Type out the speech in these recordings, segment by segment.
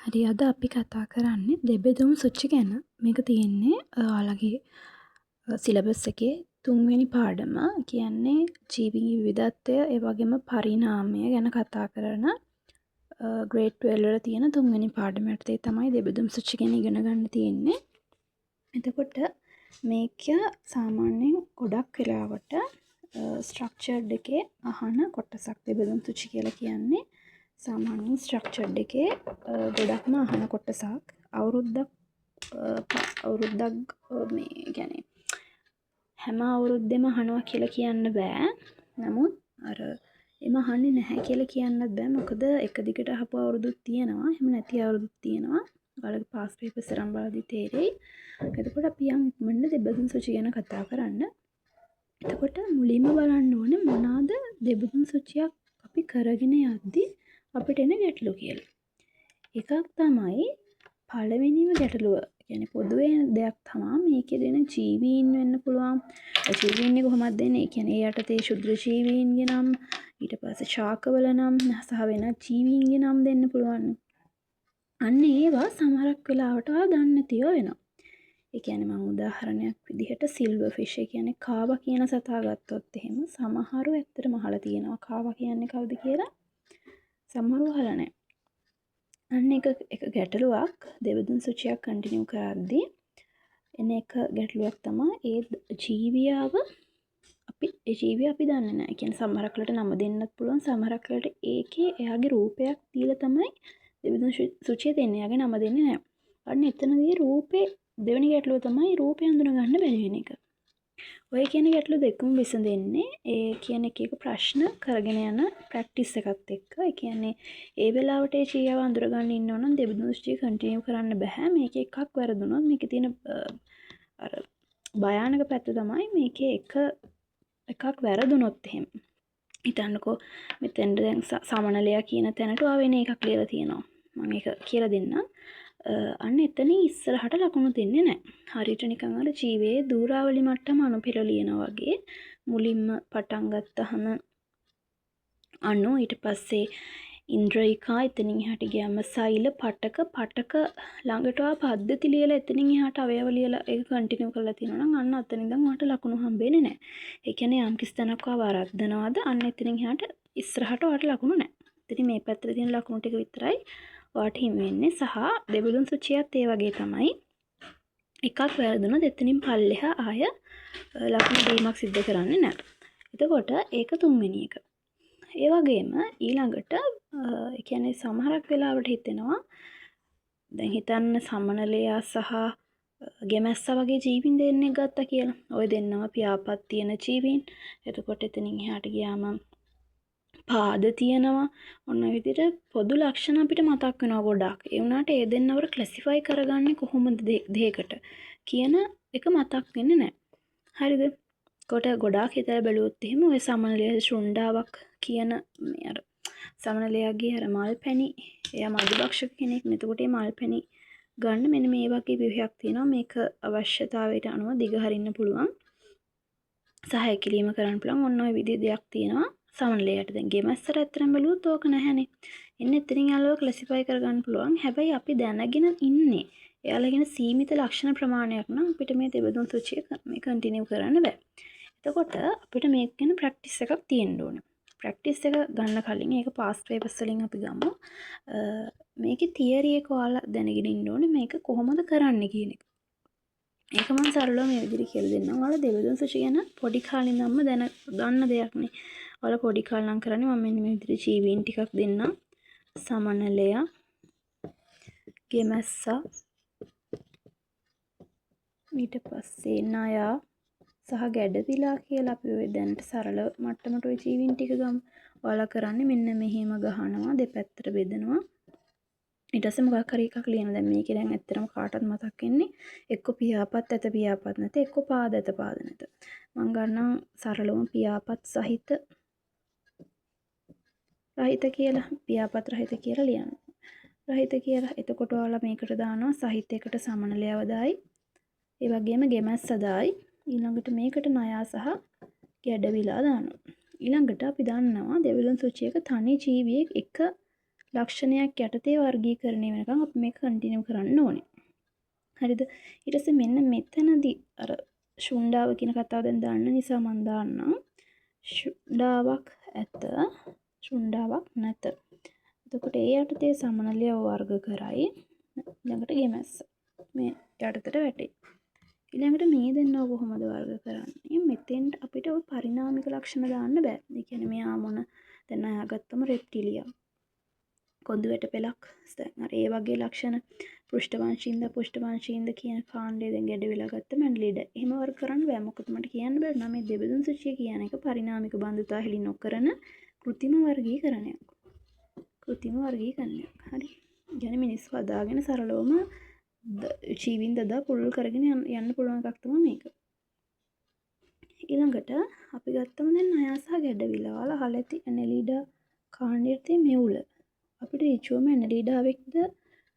හරි අද අපි කතා කරන්නේ දෙබෙදුම් සුචි ගැන. මේක තියෙන්නේ ඔයාලගේ සිලබස් එකේ 3 වෙනි පාඩම. කියන්නේ ජීවී විවිධත්වය ඒ වගේම පරිණාමය ගැන කතා කරන grade 12 වල තියෙන 3 වෙනි පාඩම යටතේ තමයි දෙබෙදුම් සුචි ගැන ඉගෙන ගන්න තියෙන්නේ. එතකොට මේක සාමාන්‍යයෙන් ගොඩක් වෙලාවට ස්ට්‍රක්චර්ඩ් එකේ අහන කොටසක් දෙබෙදුම් සුචි කියලා කියන්නේ. සාමාන්‍යයෙන් ස්ට්‍රක්චර්ඩ් එකේ ගොඩක්ම අහන කොටසක්. අවුරුද්දක් මේ කියන්නේ හැම අවුරුද්දෙම අහනවා කියලා කියන්න බෑ. නමුත් අර එම අහන්නේ නැහැ කියලා කියන්නත් බෑ. මොකද එක දිගට අහපු අවුරුදුත් තියෙනවා. එහෙම නැති අවුරුදුත් තියෙනවා. ඔයාලගේ පාස් පේපර්ස් අරන් බලද්දි තේරෙයි. එතකොට අපි යන් ඉක්මනට දෙබෙදුම් සුචි ගැන කතා කරන්න. එතකොට මුලින්ම බලන්න ඕනේ මොනවාද දෙබෙදුම් සුචියක් අපි කරගෙන යද්දී අපිට එන ගැටලු කියලා. එකක් තමයි පළවෙනිම ගැටලුව. කියන්නේ පොදුවේ දෙයක් තමයි මේකේ දෙන ජීවීන් වෙන්න පුළුවන්. ජීවීන් කොහොමද දෙන්නේ? ඒ කියන්නේ ඒ යටතේ ශුද්‍ර ජීවීන්ගේ නම් ඊට පස්සේ ශාකවල නම් සහ වෙනත් ජීවීන්ගේ නම් දෙන්න පුළුවන්. අන්න ඒවා සමහරක් වෙලාවට දන්නේ නැතිව වෙනවා. ඒ කියන්නේ මම උදාහරණයක් විදිහට සිල්වර් ෆිෂ් ඒ කියන්නේ කාවා කියන සතා ගත්තොත් එහෙම සමහරව ඇත්තටම අහලා තියෙනවා කාවා කියන්නේ කවුද කියලා. සමහරව අහලා නැහැ. අන්න එක ගැටලුවක් දෙබෙදුම් සුචියක් කන්ටිනියු කරද්දී එන එක ගැටලුවක් තමයි ඒ ජීවියාව ඒ ජීවිය අපි දන්නේ නැහැ. ඒ කියන්නේ සමහරක් වලට නම දෙන්නත් පුළුවන් සමහරක් වලට ඒකේ එයාගේ රූපයක් දීලා තමයි දෙබෙදුම් සුචිය දෙන්නේ. එයාගේ නම දෙන්නේ නැහැ. අන්න එතනදී රූපේ දෙවෙනි ගැටලුව තමයි රූපය හඳුනා ගන්න බැරි වෙන එක. ඔය කියන ගැටලු දෙකම විසඳෙන්නේ ඒ කියන එක ප්‍රශ්න කරගෙන යන ප්‍රැක්ටිස් එකත් එක්ක. ඒ කියන්නේ ඒ වෙලාවට ඒ චීයාව අඳුරගන්න ඉන්නව නම් දෙබෙදුම් සුචිය කන්ටිනියු කරන්න බෑ. මේක එකක් වැරදුනොත් මේකේ තියෙන අර භයානක පැත්ත තමයි මේකේ එකක් වැරදුනොත් එහෙම. හිතන්නකෝ මෙතෙන්ද දැන් සමනලයා කියන තැනට වෙන එකක් ලියලා තියෙනවා. මම ඒක කියලා දෙන්නම්. අන්න එතන ඉස්සරහට ලකුණු දෙන්නේ නැහැ. හරියට නිකන් අර ජීවයේ දූරාවලි මට්ටම අනුපිර ලියනවා වගේ මුලින්ම පටන් ගත්තහම අණු ඊට පස්සේ ඉන්ද්‍රිකා එතනින් එහාට ගියාම සෛල පටක ළඟට පද්ධති ලියලා එතනින් එහාට අවයව ලියලා ඒක කන්ටිනියු කරලා තියෙනවා නම් අන්න අතන ඉඳන් ඔයාලට ලකුණු හම්බෙන්නේ නැහැ. ඒ කියන්නේ යම් කිසි තැනක වරද්දනවාද අන්න එතනින් එහාට ඉස්සරහට ඔයාලට ලකුණු නැහැ. ඉතින් මේ පැත්තේ තියෙන ලකුණු ටික විතරයි ඔයාලට හිමි වෙන්නේ. සහ දෙබෙදුම් සුචියත් ඒ වගේ තමයි. එකක් වැරදුනොත් එතනින් පල්ලෙහා ආය ලකුණු දීමක් සිද්ධ කරන්නේ නැහැ. එතකොට ඒක තුන්වෙනි එක. ඒ වගේම ඊළඟට ඒ කියන්නේ සමහරක් වෙලාවට හිතෙනවා දැන් හිතන්න සමනලයා සහ ගෙමැස්සා වගේ ජීවීන් දෙන්නෙක් ගත්තා කියලා. ওই දෙන්නම පියාපත් තියෙන ජීවීන්. එතකොට එතනින් එහාට ගියාම පාද තියෙනවා. ඔන්න ඔය විදිහට පොදු ලක්ෂණ අපිට මතක් වෙනවා ගොඩක්. ඒ වුණාට ඒ දෙන්නව ක්ලාසිෆයි කරගන්නේ කොහොමද දෙයකට කියන එක මතක් වෙන්නේ නැහැ. හරිද? කොට ගොඩාක් හිතලා බැලුවොත් එහෙම ඔය සමනලයේ ශුණ්ඩාවක් කියන මේ අර සමනලයාගේ අර මල්පැණි එයා මදුභක්ෂක කෙනෙක්. එතකොට මේ මල්පැණි ගන්න මෙන්න මේ වගේ විවහයක් තියෙනවා. මේක අවශ්‍යතාවයට අනුව දිග හරින්න පුළුවන්. සහ හැකිලිම කරන්න පුළුවන්. ඔන්න ඔය විදිහේ දෙයක් තියෙනවා සමනලයට. දැන් ගෙමැස්සට ඇත්තටම බැලුවොත් ඕක නැහැනේ. එන්නේ එතනින් යාළුව ක්ලාසිෆයි කරගන්න පුළුවන්. හැබැයි අපි දැනගෙන ඉන්නේ එයාලගෙන සීමිත ලක්ෂණ ප්‍රමාණයක් නම් අපිට මේ දෙබෙදුම් සුචිය මේ කන්ටිනියු කරන්න බෑ. එතකොට අපිට මේක ගැන ප්‍රැක්ටිස් එකක් තියෙන්න ඕනේ. ප්‍රැක්ටිස් එක ගන්න කලින් ඒක පාස් පේපර්ස් වලින් අපි ගමු. මේකේ තියරි එක ඔයාලා දැනගෙන ඉන්න ඕනේ මේක කොහොමද කරන්නේ කියන එක. ඒක මම සරලව මේ විදිහට කියලා දෙන්නම්. ඔයාලා දෙබෙදුම් සුචි ගැන පොඩි කාලේ ඉඳන්ම දන්න දෙයක් නේ. ඔයාලා පොඩි කාලේ නම් කරන්නේ මම මෙන්න මේ විදිහට ජීවීන් ටිකක් දෙන්නම්. සමනලයා, ගෙමැස්සා, ඊට පස්සේ නයා සහ ගැඩවිලා කියලා අපි ඔය දැනට සරල මට්ටමට ඔය ජීවීන් ටික ගමු. ඔයාලා කරන්නේ මෙන්න මෙහෙම ගහනවා දෙපැත්තට බෙදනවා. ඊට පස්සේ මොකක් හරි එකක් ලියනවා. දැන් මේකේ දැන් ඇත්තටම කාටවත් මතක් වෙන්නේ එක්ක පියාපත් ඇත පියාපත් නැත එක්ක පාද ඇත පාද නැත. මම ගන්නම් සරලවම පියාපත් සහිත රහිත කියලා පියාපත් රහිත කියලා ලියන්න. රහිත කියලා. එතකොට ඔයාලා මේකට දානවා සහිත එකට සමනලයව දායි. ඒ වගේම ගෙමැස්ස දායි. ඊළඟට මේකට නයා සහ ගැඩවිලා දානවා. ඊළඟට අපි දන්නවා දෙබෙදුම් සුචියක තනි ජීවියෙක් එක ලක්ෂණයක් යටතේ වර්ගීකරණය වෙනකම් අපි මේක කන්ටිනියු කරන්න ඕනේ. හරිද? ඊට පස්සේ මෙන්න මෙතනදී අර ශුණ්ඩාව කියන කතාව දැන් දන්න නිසා මම දාන්නම්. ශුණ්ඩාවක් ඇත, ශුණ්ඩාවක් නැත. එතකොට ඒ යටතේ සමනලය වර්ග කරයි ඊළඟට ගෙමැස්ස. මේ යටතට වැටේ. ඊළඟට මේ දෙන්නව කොහොමද වර්ග කරන්නේ? මෙතෙන්ට අපිට ඔය පරිණාමික ලක්ෂණ දාන්න බෑ. ඒ කියන්නේ මෙයා මොන දැන් අය ගත්තම රෙප්ටිලියා. කොඳු වැට පෙලක් දැන් අර ඒ වගේ ලක්ෂණ පෘෂ්ඨවංශීන්ද පුෂ්ඨවංශීන්ද කියන කාණ්ඩය දැන් ගැඩ වෙලා ගත්තම ඇන්ඩ්ලිඩ. එහෙම වර්ග කරන්න බෑ. මොකද මට කියන්න බෑ නම් මේ දෙබෙදුන් සූචිය කියන එක පරිණාමික බන්ධුතා හෙළි නොකරන කෘතිම වර්ගීකරණයක්. කෘතිම වර්ගීකරණයක්. හරි. يعني මිනිස්සු හදාගෙන සරලවම ජීවින් දදා පුළුල් කරගෙන යන්න පුළුවන් එකක් තමයි මේක. ඊළඟට අපි ගත්තම දැන් අයාසහ ගැඩවිලාවල අහලා ඇති ඇනලිඩා කාණ්ඩයේ මෙවුල. අපිට ඍජුවම ඇනලිඩා වෙක්ද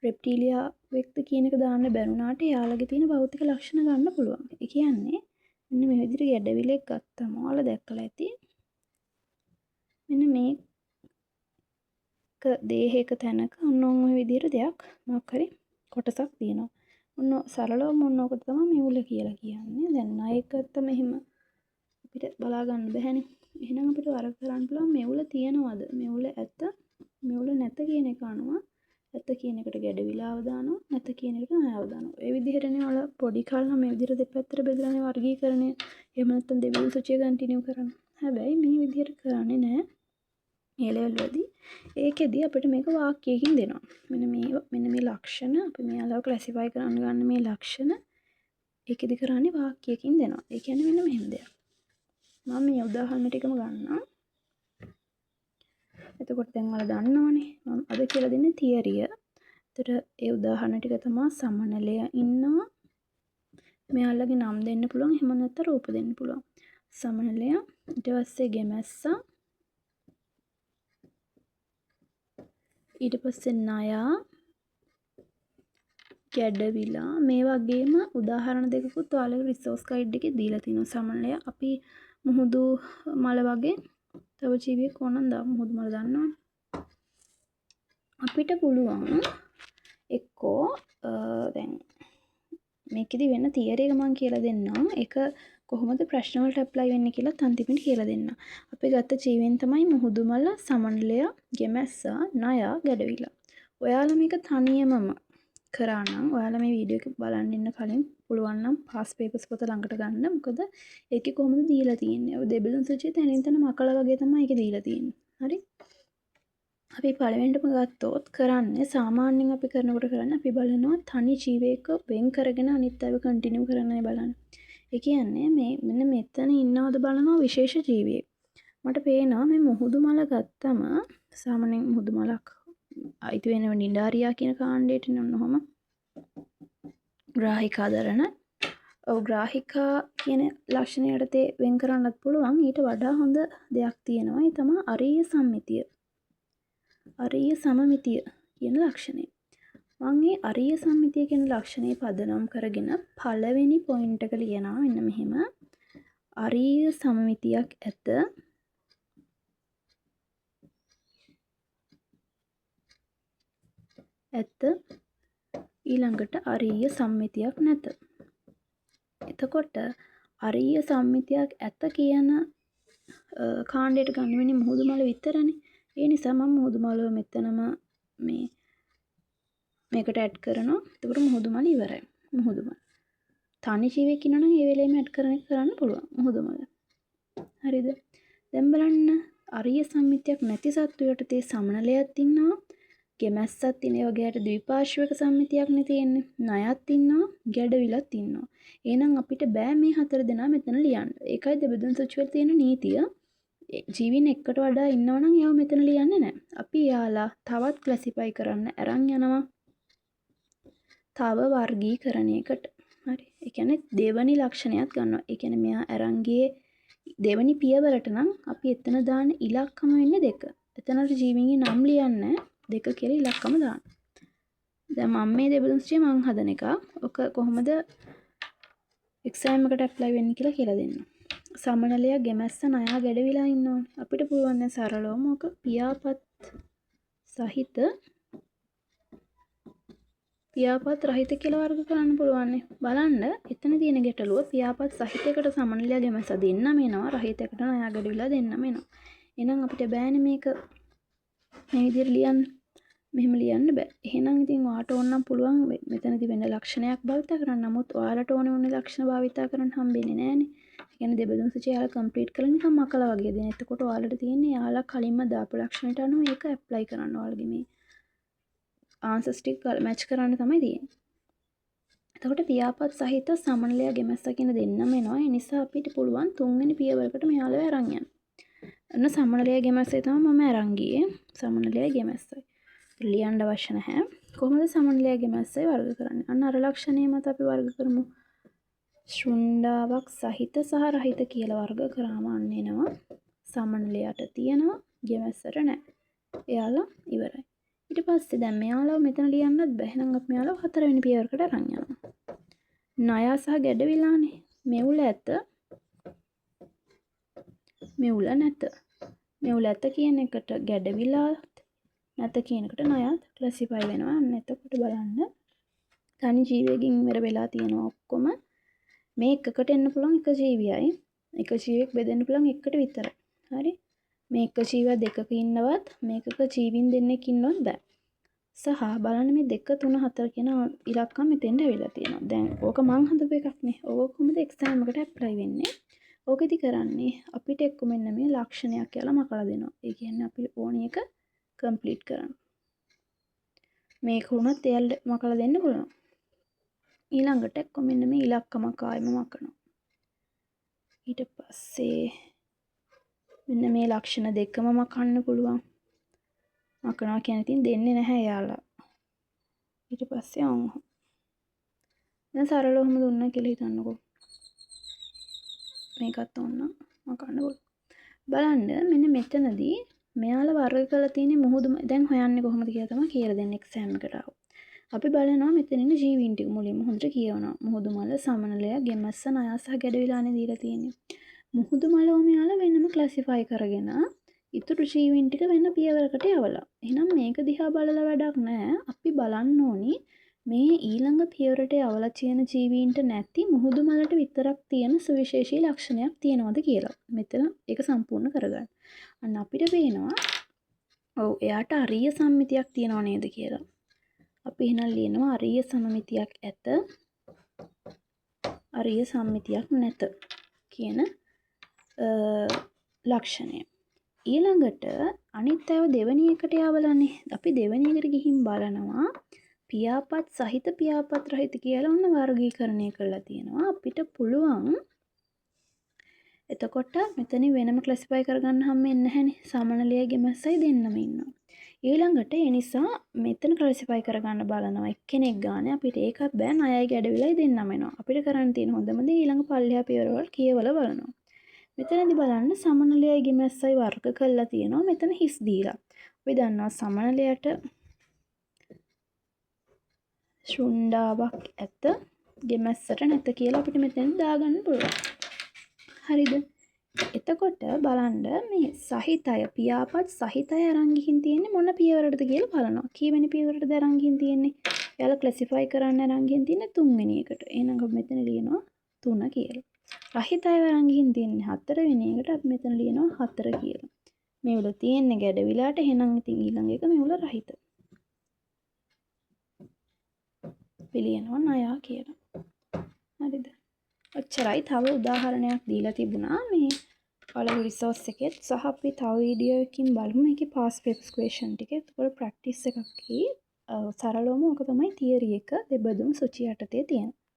රෙප්ටිලියා වෙක්ද කියන එක දාන්න බැරුණාට යාළගේ තියෙන භෞතික ලක්ෂණ ගන්න පුළුවන්. ඒ කියන්නේ මෙන්න මේ විදිහට ගැඩවිලෙක් ගත්තම ඔයාලා දැක්කලා ඇති. මෙන්න මේක දේහයක තැනක ඔන්න ඔය විදිහට දෙයක් මොකක් හරි කොටසක් තියෙනවා. ඔන්න සරලව මොන ඔකට තමයි මෙවුල කියලා කියන්නේ. දැන් ණයෙක් ගත්තම එහෙම අපිට බලා ගන්න බැහැනේ. එහෙනම් අපිට වර්ග කරන්න පුළුවන් මෙවුල තියනවද? මෙවුල ඇත, මෙවුල නැත කියන එක අනුව ඇත කියන එකට ගැඩවිලාව දානවා, නැත කියන එකට ණයව දානවා. ඒ විදිහටනේ ඔයාලා පොඩි කාලේ මේ විදිහට දෙපැත්තට බෙදලානේ වර්ගීකරණය. එහෙම නැත්නම් දෙවියන් සුචිය කන්ටිනියු කරන්න. හැබැයි මේ විදිහට කරන්නේ නැහැ. ඒ ලෙවල් වලදී ඒකෙදි අපිට මේක වාක්‍යයකින් දෙනවා. මෙන්න මේ ලක්ෂණ අපි මෙයාලව ක්ලාසිෆයි කරන්න ගන්න මේ ලක්ෂණ ඒකෙදි කරන්නේ වාක්‍යයකින් දෙනවා. ඒ කියන්නේ මෙන්න මෙහෙම දෙයක්. මම මේ උදාහරණ ටිකම ගන්නම්. එතකොට දැන් ඔයාලා දන්නවනේ මම අද කියලා දෙන්නේ තියරිය. ඒතර ඒ උදාහරණ ටික තමයි සමනලය ඉන්නවා. මෙයාලගේ නම් දෙන්න පුළුවන්. එහෙම නැත්නම් රූප දෙන්න පුළුවන්. සමනලය ඊට පස්සේ ගෙමැස්සා ඊට පස්සේ ණයා ගැඩවිලා මේ වගේම උදාහරණ දෙකකුත් ඔයාලගේ රිසෝස් ගයිඩ් එකේ දීලා තිනවා. සමනලය අපි මුහුදු මල වගේ තව ජීවියෙක් ඕනනම් දා මුහුදු මල දන්නවනේ. අපිට පුළුවන් එක්කෝ දැන් මේකෙදි වෙන තියරි එක මම කියලා දෙන්නම්. ඒක කොහොමද ප්‍රශ්න වලට ඇප්ලයි වෙන්නේ කියලා තන්තිමිට කියලා දෙන්න. අපි ගත්ත ජීවෙන් තමයි මුහුදු මල, සමනලය, ගෙමැස්සා, ණයා, ගැඩවිලා. ඔයාලා මේක තනියමම කරා නම් ඔයාලා මේ වීඩියෝ එක බලන්න ඉන්න කලින් පුළුවන් නම් පාස් පේපර්ස් පොත ළඟට ගන්න. මොකද ඒකේ කොහොමද දීලා තියෙන්නේ? ඔය දෙබිලුන් සුචිය තනින් තන මකලා වගේ තමයි ඒකේ දීලා තියෙන්නේ. හරි? අපි පළවෙනිටම ගත්තොත් කරන්නේ සාමාන්‍යයෙන් අපි කරනකොට කරන්නේ අපි බලනවා තනි ජීවයක වෙන් කරගෙන අනිත් ඒවා කන්ටිනියු කරන්නයි බලන්නේ. ඒ කියන්නේ මේ මෙන්න මෙතන ඉන්නවද බලනවා විශේෂ ජීවියෙක්. මට පේනවා මේ මුහුදු මල ගත්තම සාමාන්‍යයෙන් මුහුදු මලක් අයිති වෙනව නිඩාරියා කියන කාණ්ඩයට නෝනහම ග්‍රාහිකා දරන ග්‍රාහිකා කියන ලක්ෂණ යටතේ වෙන් කරන්නත් පුළුවන්. ඊට වඩා හොඳ දෙයක් තියෙනවා. ඒ තමයි අරීය සම්මිතිය. අරීය සමමිතිය කියන ලක්ෂණය. මම මේ අරීය සම්මිතිය කියන ලක්ෂණය පදනම් කරගෙන පළවෙනි පොයින්ට් එක ලියනවා මෙන්න මෙහෙම. අරීය සමමිතියක් ඇත. ඊළඟට අරීය සම්මිතියක් නැත. එතකොට අරීය සම්මිතියක් ඇත කියන කාණ්ඩයට ගන්න වෙන්නේ මුහුදු මල විතරනේ. ඒ නිසා මම මුහුදු මල මෙතනම මේකට ඇඩ් කරනවා. එතකොට මුහුදු මල ඉවරයි. මුහුදු මල. තනි ජීවියෙක් ඉන්නවා නම් ඒ වෙලෙම ඇඩ් කරන්න පුළුවන් මුහුදු මල. හරිද? දැන් බලන්න අරීය සම්මිතියක් නැති සත්තු යටතේ සමනලයක් ඉන්නවා. ගෙමැස්සත් ඉන්නේ වගේට ද්විපාර්ශ්වික සම්මිතියක් නේ තියෙන්නේ. ණයත් ඉන්නවා, ගැඩවිලත් ඉන්නවා. එහෙනම් අපිට බෑ මේ හතර දෙනා මෙතන ලියන්න. ඒකයි දෙබෙදුන් සූචිවල තියෙන නීතිය. ජීවින් එකට වඩා ඉන්නවනම් ඒව මෙතන ලියන්නේ නැහැ. අපි යාලා තවත් ක්ලාසිෆයි කරන්න අරන් යනවා. තව වර්ගීකරණයකට. හරි. ඒ කියන්නේ දෙවනි ලක්ෂණයක් ගන්නවා. ඒ කියන්නේ මෙයා අරන් ගියේ දෙවනි පියවරට නම් අපි එතන දාන ඉලක්කම වෙන්නේ 2. එතනට ජීවින්ගේ නම් ලියන්නේ 2 කියලා ඉලක්කම දාන්න. දැන් මම මේ දෙබෙදුන් සූචිය මං හදන එක. ඔක කොහොමද එක්සෑම් එකට ඇප්ලයි වෙන්නේ කියලා දෙන්න. සමනලයක් ගෙමැස්ස ණයා ගැඩවිලා ඉන්නවනේ. අපිට පුළුවන් දැන් සරලවම ඔක පියාපත් සහිත පියාපත් රහිත කියලා වර්ග කරන්න පුළුවන්. බලන්න එතන තියෙන ගැටලුව පියාපත් සහිතයකට සමනලයා ගෙමස දෙන්නම එනවා රහිතයකට ණයා ගැඩවිලා දෙන්නම එනවා. එහෙනම් අපිට බෑනේ මේක මේ විදිහට ලියන්න. මෙහෙම ලියන්න බෑ. එහෙනම් ඉතින් ඔයාට ඕන නම් පුළුවන් මෙතනදී වෙන ලක්ෂණයක් භාවිත කරන්න. නමුත් ඔයාලට ඕනේ වුණේ ලක්ෂණ භාවිත කරන්න හම්බෙන්නේ නෑනේ. ඒ කියන්නේ දෙබඳුන් සුචි යාලා කම්ප්ලීට් කරලා නිකන් මකලා වගේ දෙන. එතකොට ඔයාලට තියෙන්නේ යාලා කලින්ම දාපු ලක්ෂණයට අනුව ඒක ඇප්ලයි කරන්න ඔයාලගේ මේ ආන්සර්ස් ටික මැච් කරන්න තමයි තියෙන්නේ. එතකොට පියාපත් සහිත සමනලයා ගෙමස්ස කියන දෙන්නම එනවා. ඒ නිසා අපිට පුළුවන් තුන්වෙනි පියවරකට මෙයාලව අරන් යන්න. අන්න සමනලයා ගෙමස්සේ තමයි මම අරන් ගියේ. සමනලයා ගෙමස්සයි. ලියන්න අවශ්‍ය නැහැ. කොහොමද සමනලයා ගෙමස්සේ වර්ග කරන්නේ? අන්න අර ලක්ෂණය මත අපි වර්ග කරමු. ශෘණ්ඩාවක් සහිත සහ රහිත කියලා වර්ග කරාම අන්න එනවා. සමනලයට තියෙනවා ගෙමස්සට නැහැ. එයාලා ඉවරයි. ඊට පස්සේ දැන් මෙයාලව මෙතන ලියන්නත් බැහැ. එහෙනම් අපි මෙයාලව හතරවෙනි පියවරකට අරන් යනවා. ණය සහ ගැඩවිලානේ. මෙවුල ඇත. මෙවුල නැත. මෙවුල ඇත කියන එකට ගැඩවිලා නැත කියන එකට ණයත් ක්ලාසිෆයි වෙනවා. අන්න එතකොට බලන්න. තනි ජීවියකින් ඉවර වෙලා තියෙනවා ඔක්කොම. මේ එකකට එන්න පුළුවන් එක ජීවියයි. එක ජීවියෙක් බෙදෙන්න පුළුවන් එකට විතරයි. හරි? මේ එක ජීවිය දෙකක ඉන්නවත් මේකක ජීවින් දෙන්නෙක් ඉන්නවත් බෑ. සහ බලන්න මේ 2 3 4 කියන ඉලක්කම් මෙතෙන්ට ඇවිල්ලා තියෙනවා. දැන් ඕක මං හදපු එකක් නේ. ඕක කොහොමද එක්සෑම් එකට ඇප්ලයි වෙන්නේ? ඕකෙදි කරන්නේ අපිට එක්ක මෙන්න මේ ලක්ෂණයක් කියලා මකලා දෙනවා. ඒ කියන්නේ අපි ඕනේ එක කම්ප්ලීට් කරන්න. මේක වුණත් එයාලට මකලා දෙන්න පුළුවන්. ඊළඟට එක්ක මෙන්න මේ ඉලක්කමක් ආයෙම මකනවා. ඊට පස්සේ මෙන්න මේ ලක්ෂණ දෙකම මකන්න පුළුවන්. මකනවා කියන්නේ ඉතින් දෙන්නේ නැහැ යාලා. ඊට පස්සේ දැන් සරලවම දුන්නා කියලා හිතන්නකෝ. මේකත් ඕන මකන්න බලන්න මෙන්න මෙතනදී මෙයාලා වර්ග කරලා තියෙන මුහුදු දැන් හොයන්නේ කොහොමද කියලා තමයි කියලා දෙන්නේ එක්සෑම් එකට ආව. අපි බලනවා මෙතන ඉන්න ජීවීන් ටික මුලින්ම හොඳට කියවනවා. මුහුදු මල සමනලය ගෙමස්ස ණය සහ ගැඩවිලානේ දීලා තියෙන්නේ. මුහුදු මලව මෙයාලා වෙනම ක්ලාසිෆයි කරගෙන ඉතුරු ජීවීන් ටික වෙන පියවරකට යවලා. එහෙනම් මේක දිහා බලලා වැඩක් නැහැ. අපි බලන්න ඕනි මේ ඊළඟ පියවරට යවලා තියෙන ජීවීන්ට නැති මුහුදු මලට විතරක් තියෙන සුවිශේෂී ලක්ෂණයක් තියෙනවද කියලා. මෙතන ඒක සම්පූර්ණ කරගන්න. අන්න අපිට පේනවා ඔව් එයාට අරිය සම්මිතියක් තියෙනව නේද කියලා. අපි එහෙනම් ලියනවා අරිය සමමිතියක් ඇත. අරිය සම්මිතියක් නැත කියන ලක්ෂණය. ඊළඟට අනිත් ඒවා දෙවෙනි එකට යවලානේ. අපි දෙවෙනි එකට ගිහින් බලනවා පියාපත් සහිත පියාපත් රහිත කියලා ඔන්න වර්ගීකරණය කරලා තියෙනවා. අපිට පුළුවන් එතකොට මෙතන වෙනම ක්ලාසිෆයි කරගන්න හම්බෙන්නේ නැහැනේ. සමනලයේ ගෙමස්සයි දෙන්නම ඉන්නවා. ඊළඟට ඒ නිසා මෙතන ක්ලාසිෆයි කරගන්න බලනවා එක්කෙනෙක් ගානේ අපිට ඒකත් බෑ ණයයි ගැඩවිලයි දෙන්නම එනවා. අපිට කරන්න තියෙන හොඳම දේ ඊළඟ පල්ලෙහා පියවරවල කියවලා බලනවා. මෙතනදී බලන්න සමනලයයි ගෙමස්සයි වර්ග කරලා තියෙනවා. මෙතන හිස් දීලා. අපි දන්නවා සමනලයට ශෘණ්ඩාවක් ඇත ගෙමස්සට නැත කියලා අපිට මෙතන දාගන්න පුළුවන්. හරිද? එතකොට බලන්න මේ සහිතය පියාපත් සහිතය අරන් ගිහින් තියෙන්නේ මොන පියවරටද කියලා බලනවා. කීවෙනි පියවරටද අරන් ගිහින් තියෙන්නේ? එයාලා ක්ලාසිෆයි කරන්න අරන් ගිහින් තියෙන්නේ තුන්වෙනි එකට. එහෙනම් අපි මෙතන ලියනවා 3 කියලා. රහිතය අරන් ගිහින් තියෙන්නේ 4 වෙනි එකට. අපි මෙතන ලියනවා 4 කියලා. මේ වල තියෙන්නේ ගැඩවිලාට. එහෙනම් ඉතින් ඊළඟ එක මේ වල රහිත. පිළියනවා ණයා කියලා. හරිද? ඔච්චරයි. තව උදාහරණයක් දීලා තිබුණා මේ ඔයාලගේ රිසෝස් එකෙත් සහ අපි තව වීඩියෝ එකකින් බලමු මේකේ පාස් පේපර්ස් ක්වෙස්චන් ටික. ඒකවල ප්‍රැක්ටිස් එකක් කි සරලවම ඕක තමයි තියරි එක දෙබඳුම් සුචි යටතේ තියෙන.